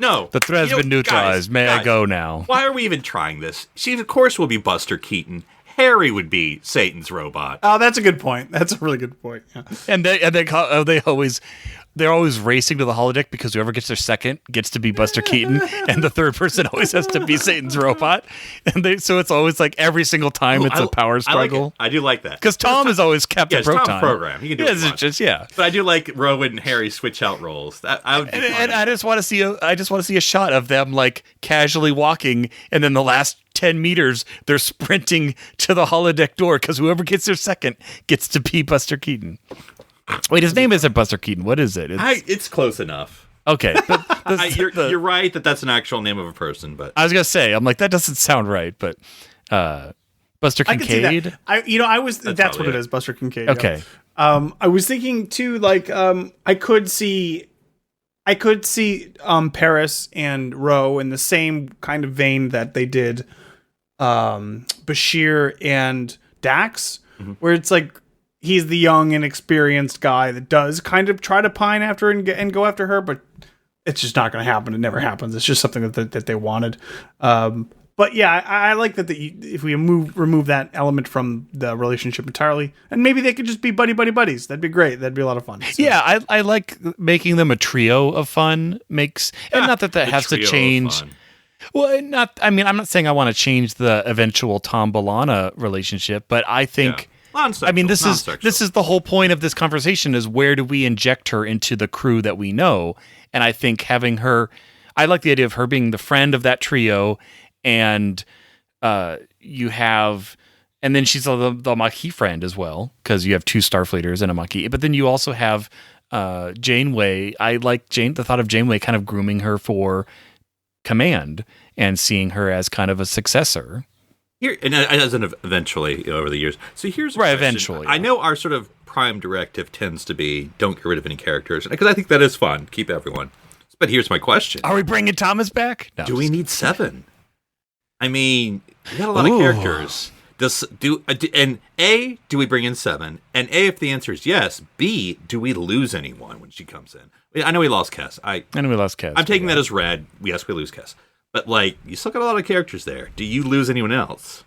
No. The thread's been neutralized. May I go now? Why are we even trying this? She, of course, will be Buster Keaton. Harry would be Satan's robot. Oh, that's a good point. That's a really good point. Yeah. And they're always racing to the holodeck because whoever gets their second gets to be Buster Keaton, and the third person always has to be Satan's robot. And so it's always like every single time it's a power struggle. I do like that because Tom is always Captain Proton. Tom's program. He can do it. But I do like Rowan and Harry switch out roles. I would be and I just want to see a shot of them like casually walking, and then the last 10 meters they're sprinting to the holodeck door because whoever gets their second gets to be Buster Keaton. Wait, his name isn't Buster Keaton. What is it? It's close enough. Okay. You're right that's an actual name of a person, but I was going to say, I'm like, that doesn't sound right, but Buster Kincaid? That's what it is, Buster Kincaid. Okay. Yeah. I was thinking too, like, I could see Paris and Ro in the same kind of vein that they did Bashir and Dax, where it's like, he's the young, inexperienced guy that does kind of try to pine after and go after her, but it's just not going to happen. It never happens. It's just something that they wanted. But yeah, I like that if we remove that element from the relationship entirely, and maybe they could just be buddies. That'd be great. That'd be a lot of fun. So. Yeah, I like making them a trio of fun. And not that has to change. Well, not. I mean, I'm not saying I want to change the eventual Tom B'Elanna relationship, but I think. Yeah. I mean, this is the whole point of this conversation: is where do we inject her into the crew that we know? And I think having her, I like the idea of her being the friend of that trio, and you have, and then she's the Maquis friend as well, because you have 2 Starfleeters and a Maquis. But then you also have Janeway. I like the thought of Janeway kind of grooming her for command and seeing her as kind of a successor. Here, and as an eventually over the years. So here's a right. question. Eventually, I know our sort of prime directive tends to be don't get rid of any characters, because I think that is fun. Keep everyone. But here's my question: are we bringing Thomas back? No, do we need 7? I mean, we got a lot of characters. Do we bring in 7? And A, if the answer is yes. B, do we lose anyone when she comes in? I know we lost Kes. I know we lost Kes. I'm taking that as read. Yes, we lose Kes. But you still got a lot of characters there. Do you lose anyone else?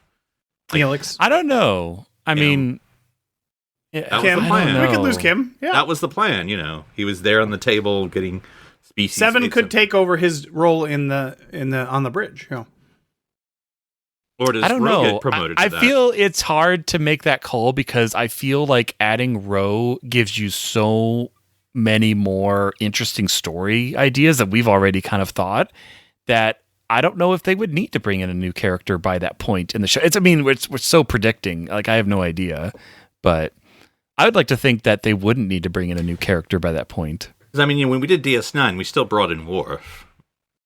Felix. I don't know. I mean, that was the plan. We could lose Kim. Yeah, that was the plan. He was there on the table getting species. 7 could take over his role on the bridge. Yeah. Or does I don't Ro know. get promoted I to that? feel it's hard to make that call because I feel like adding Ro gives you so many more interesting story ideas that we've already kind of thought that I don't know if they would need to bring in a new character by that point in the show. We're so predicting. Like, I have no idea, but I would like to think that they wouldn't need to bring in a new character by that point. Because I mean, when we did DS9, we still brought in Worf.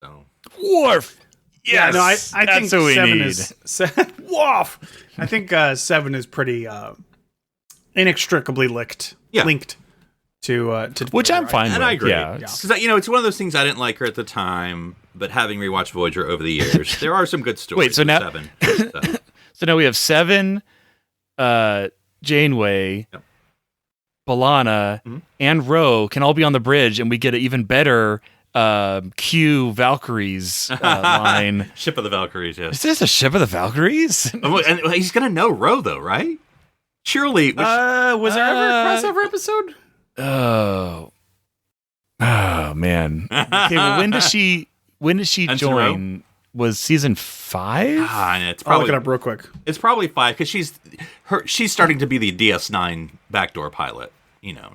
So. Worf. Yes, no, I think what we 7 need. is Woof. I think 7 is pretty inextricably linked to which I'm fine with. And I agree. Yeah. Because it's one of those things I didn't like her at the time, but having rewatched Voyager over the years, there are some good stories. Wait, so now 7. so now we have 7, Janeway, B'Elanna, and Ro can all be on the bridge, and we get an even better Q Valkyries line. Ship of the Valkyries, yes. Is this a Ship of the Valkyries? And he's going to know Ro, though, right? Surely. Was there ever a crossover episode? Oh man. Okay, well, when does she join? Was season 5? It's probably, I'll look it up real quick. It's probably 5 because she's starting to be the DS9 backdoor pilot.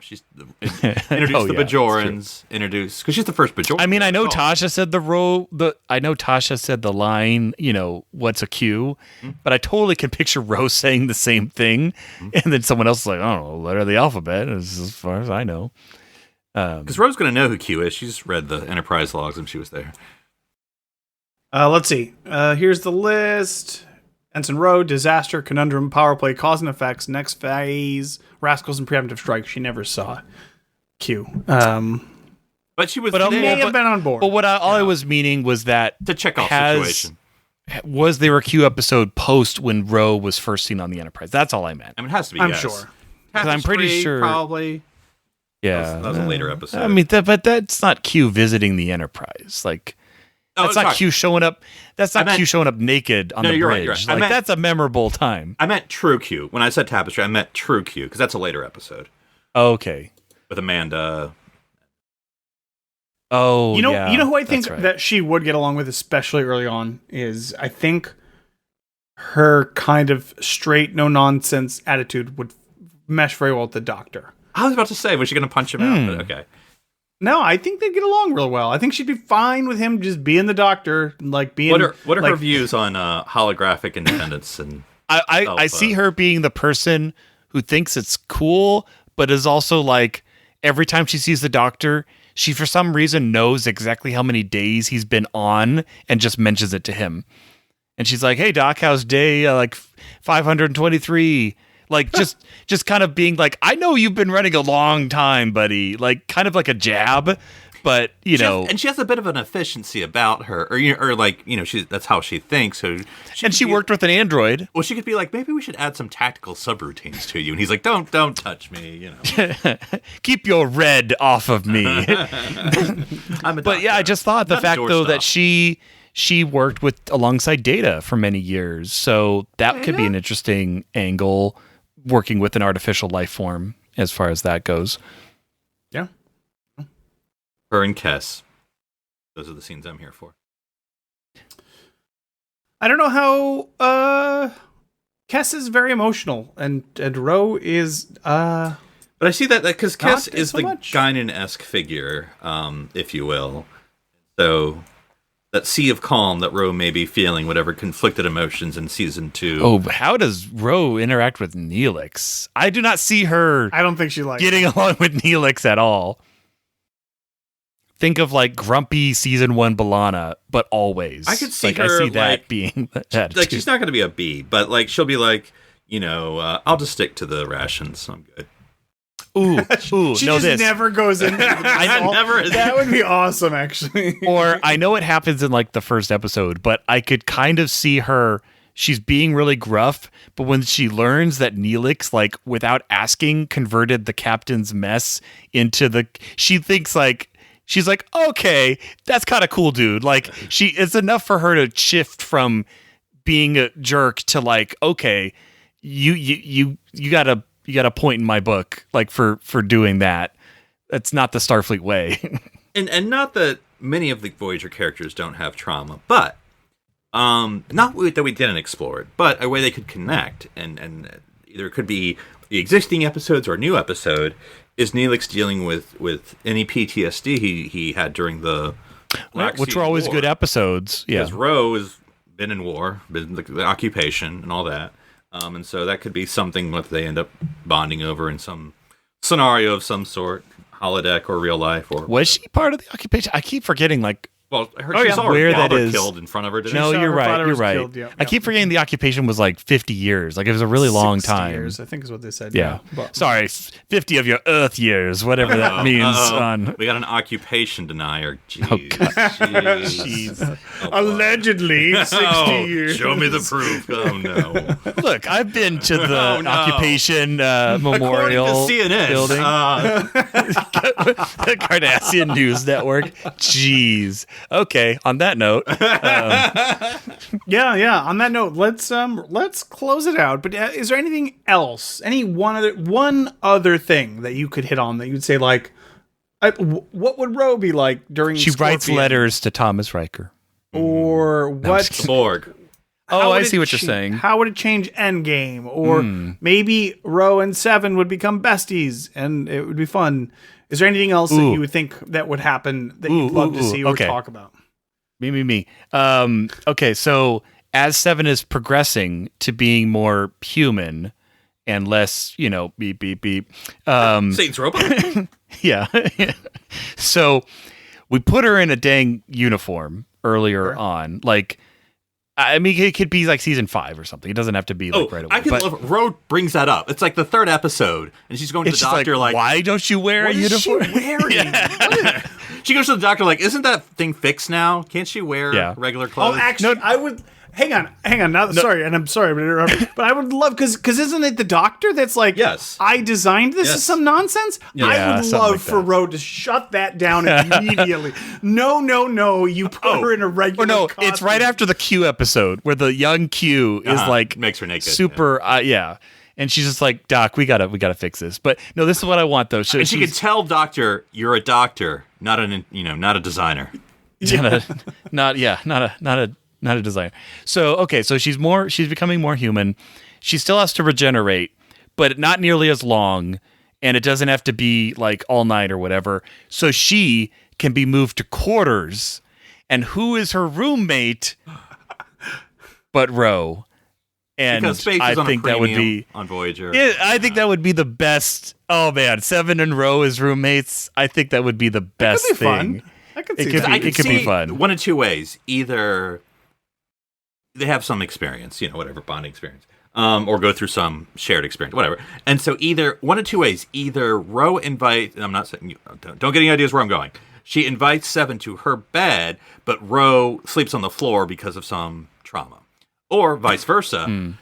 She's introduced the Bajorans, because she's the first Bajoran. I mean, I know Tasha said Tasha said the line, what's a Q, but I totally can picture Rose saying the same thing, and then someone else is like, I don't know, letter of the alphabet, as far as I know. Because Rose's going to know who Q is. She's read the Enterprise logs when she was there. Let's see. Here's the list. Ensign Ro, Disaster, Conundrum, Power Play, Cause and Effects, Next Phase, Rascals, and Preemptive Strike. She never saw Q. But she was may have been on board. But what I was meaning was that to check off situation. Was there a Q episode post when Ro was first seen on the Enterprise? That's all I meant. I mean, it has to be. I'm yes. sure. I'm pretty sure. Probably. Yeah. That was a later episode. I mean, but that's not Q visiting the Enterprise. Like, that's not Q showing up. That's not Q showing up naked on the bridge. Right, you're right. Like, that's a memorable time. I meant True Q. When I said Tapestry, I meant True Q, because that's a later episode. Okay. With Amanda. Oh, you know who I think that she would get along with, especially early on, is I think her kind of straight, no nonsense attitude would mesh very well with the Doctor. I was about to say, was she going to punch him out? But okay. No, I think they'd get along real well. I think she'd be fine with him just being the Doctor, like being. What are her views on holographic independence? And I see her being the person who thinks it's cool, but is also like every time she sees the Doctor, she for some reason knows exactly how many days he's been on and just mentions it to him. And she's like, "Hey Doc, how's day 523?" Like just kind of being like, I know you've been running a long time, buddy. Like kind of like a jab, but and she has a bit of an efficiency about her, that's how she thinks. So she worked with an android. Well, she could be like, maybe we should add some tactical subroutines to you. And he's like, don't touch me. Keep your red off of me. I'm a but yeah, I just thought the fact though that she worked alongside Data for many years, so that could be an interesting angle. Working with an artificial life form as far as that goes. Yeah. Her and Kes. Those are the scenes I'm here for. I don't know how Kes is very emotional, and Ro is But I see that because Kes Not is so the much. Guinan-esque figure, if you will. So that sea of calm that Ro may be feeling, whatever conflicted emotions in season 2. Oh, how does Ro interact with Neelix? I do not see her I don't think she likes getting along with Neelix at all. Think of like grumpy season 1 B'Elanna, but always. I could see like, her, I see that like- being that. Like, she's not going to be a bee, but like she'll be like, I'll just stick to the rations. I'm good. Ooh, She know just this. never goes into That would be awesome, actually. Or I know it happens in like the first episode, but I could kind of see her. She's being really gruff, but when she learns that Neelix, like without asking, converted the captain's mess into she thinks like she's like, okay, that's kind of cool, dude. Like it's enough for her to shift from being a jerk to like, okay, you got a point in my book, like for doing that. That's not the Starfleet way. And not that many of the Voyager characters don't have trauma, but not that we didn't explore it, but a way they could connect, and either it could be the existing episodes or a new episode, is Neelix dealing with any PTSD he had during the Black Which Sea were always War. good episodes. Yeah. Because Ro has been in war, been the occupation and all that. And so that could be something that they end up bonding over in some scenario of some sort, holodeck or real life. Or Was she part of the occupation? I keep forgetting, like, well, her Oh, she's yeah. already where that father is. killed in front of her. Didn't no, she? saw you're her right. father You're was right. killed, yeah, I yeah. keep forgetting the occupation was like 50 years. Like, it was a really long 60 time. years, I think is what they said. Yeah. But- Sorry, 50 of your Earth years, whatever that means. On We got an occupation denier. Jeez. Oh, God. Jeez. Oh, boy. Allegedly, 60 Oh, years. show me the proof. Oh, no. Look, I've been to the Oh, no. occupation memorial According to CNN, building, the Cardassian News Network. Jeez. Okay. On that note, Yeah. On that note, let's close it out. But is there anything else? Any one other thing that you could hit on that you'd say like, what would Ro be like during? she writes Scorpion? letters to Thomas Riker. Or what? The Borg. Oh, how I would see it what you're cha- saying. How would it change Endgame? Or maybe Ro and Seven would become besties, and it would be fun. Is there anything else that Ooh. you would think that would happen that you'd love to see or okay. talk about? Me. Okay, so as Seven is progressing to being more human and less, beep, beep, beep. Satan's robot. Yeah. So we put her in a dang uniform earlier on. Like, I mean, it could be like season 5 or something. It doesn't have to be like right away. I can but love Ro brings that up. It's like the 3rd episode, and she's going to the it's just doctor like, why don't you wear a what is she uniform? wearing? She goes to the doctor like, isn't that thing fixed now? Can't she wear regular Oh, clothes? actually, I would. Hang on. Now, sorry, and I'm sorry, but I would love because isn't it the doctor that's like, Yes. I designed this Yes. as some nonsense. Yeah, I would something love like for that. Ro to shut that down immediately. No, you put her in a regular. Or no, costume. it's right after the Q episode where the young Q is like makes her naked. super, yeah. And she's just like, Doc, we gotta fix this. But no, this is what I want though. And she can tell doctor, you're a doctor, not a designer. not a designer. So okay, so she's becoming more human. She still has to regenerate, but not nearly as long, and it doesn't have to be like all night or whatever. So she can be moved to quarters. And who is her roommate but Ro? And Because space I is on think a that would premium be on Voyager. I think that would be the best. Oh man, Seven and Ro as roommates. I think that would be the best That'd be thing. fun. I could It see could that. be- I could could be see fun. one of two ways. Either they have some experience, whatever, bonding experience, or go through some shared experience, whatever. And so either one of two ways. Either Ro invites, and I'm not saying, don't get any ideas where I'm going. She invites Seven to her bed, but Ro sleeps on the floor because of some trauma. Or vice versa.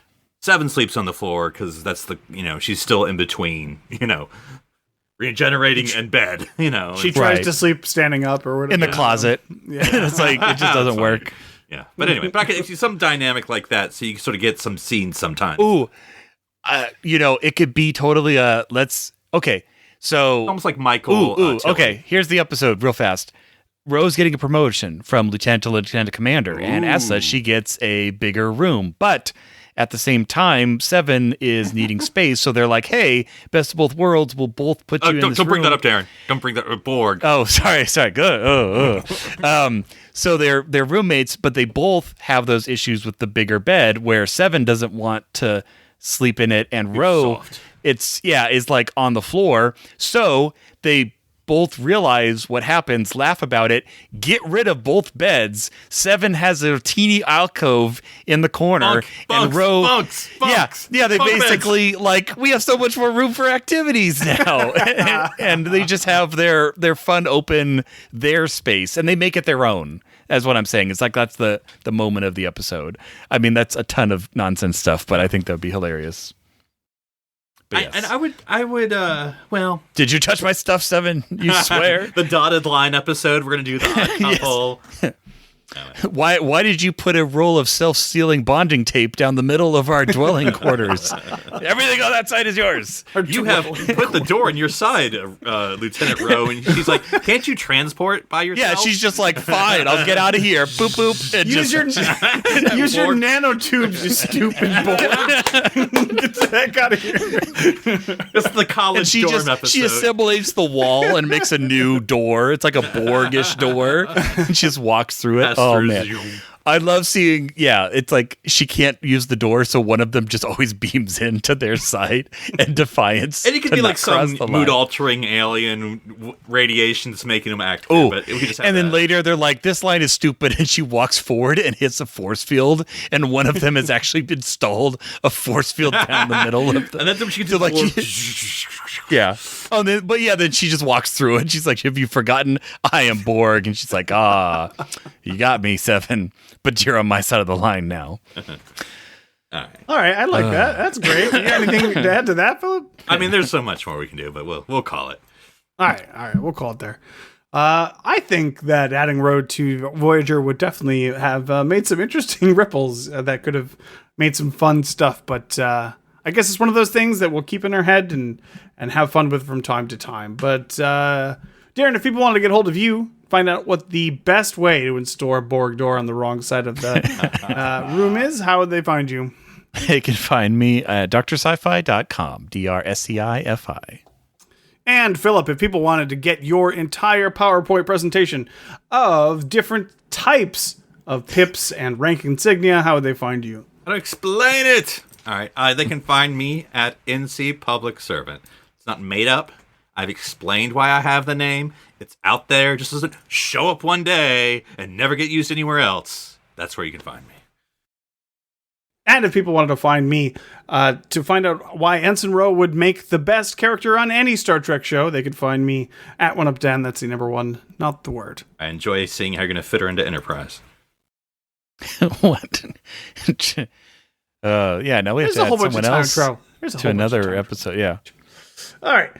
Seven sleeps on the floor because that's she's still in between, regenerating and bed, She tries Right. to sleep standing up or whatever. In the closet. It's like it just doesn't That's work. Yeah. But anyway, but I could see some dynamic like that so you can sort of get some scenes sometimes. Ooh, it could be totally okay. So Almost like Michael. ooh, Tilly. okay. Here's the episode real fast. Ro's getting a promotion from lieutenant to lieutenant commander, and as such, she gets a bigger room. But at the same time, Seven is needing space, so they're like, "Hey, best of both worlds, we'll both put you in this room." Don't bring that up, Darren. Don't bring that up, Borg. Oh, sorry, good. So they're roommates, but they both have those issues with the bigger bed, where Seven doesn't want to sleep in it, and Ro, is like on the floor. So they both realize what happens, laugh about it, get rid of both beds. Seven has a teeny alcove in the corner, and Ro, they basically like, we have so much more room for activities now, and they just have their fun open their space, and they make it their own. That's what I'm saying. It's like that's the moment of the episode. I mean, that's a ton of nonsense stuff, but I think that would be hilarious. Yes. I would, well... Did you touch my stuff, Seven? You swear? The dotted line episode, we're going to do the odd couple. Yes. Why did you put a roll of self-sealing bonding tape down the middle of our dwelling quarters? Everything on that side is yours. You have put the door on your side, Lieutenant Ro, and she's like, can't you transport by yourself? Yeah, she's just like, fine, I'll get out of here. Boop, boop. And use your nanotubes, you stupid boy. Get the heck out of here. This is the college dorm episode. She assimilates the wall and makes a new door. It's like a Borgish door. And she just walks through it. Oh, man. I love seeing, it's like she can't use the door, so one of them just always beams into their side and defiance. And it could be like some mood-altering alien radiation that's making them act weird. But we just have then later they're like, this line is stupid, and she walks forward and hits a force field, and one of them has actually installed a force field down the middle of the... And then she can yeah. Oh, then she just walks through and she's like, have you forgotten? I am Borg. And she's like, you got me, Seven, but you're on my side of the line now. All right. I like that. That's great. You got anything to add to that, Philip? I mean, there's so much more we can do, but we'll call it. All right. We'll call it there. I think that adding Ro to Voyager would definitely have made some interesting ripples that could have made some fun stuff, but I guess it's one of those things that we'll keep in our head and have fun with from time to time. But Darren, if people want to get hold of you, find out what the best way to install a Borg door on the wrong side of the room is, how would they find you? They can find me at drsci-fi.com, DRSCIFI. And Philip, if people wanted to get your entire PowerPoint presentation of different types of pips and rank insignia, how would they find you? I'll explain it. All right. They can find me at NC Public Servant. It's not made up. I've explained why I have the name. It's out there. Just doesn't show up one day and never get used anywhere else. That's where you can find me. And if people wanted to find me to find out why Ensign Ro would make the best character on any Star Trek show, they could find me at 1UpDan. That's the number one, not the word. I enjoy seeing how you're going to fit her into Enterprise. What? Yeah, no, we have There's to a whole add bunch someone of time else travel. There's a to whole bunch of another time episode. Yeah. All right.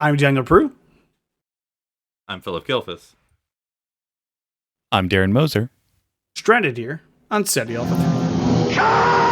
I'm Daniel Prue. I'm Philip Gilfus. I'm Darren Moser. Stranded here on SETI Alpha 3.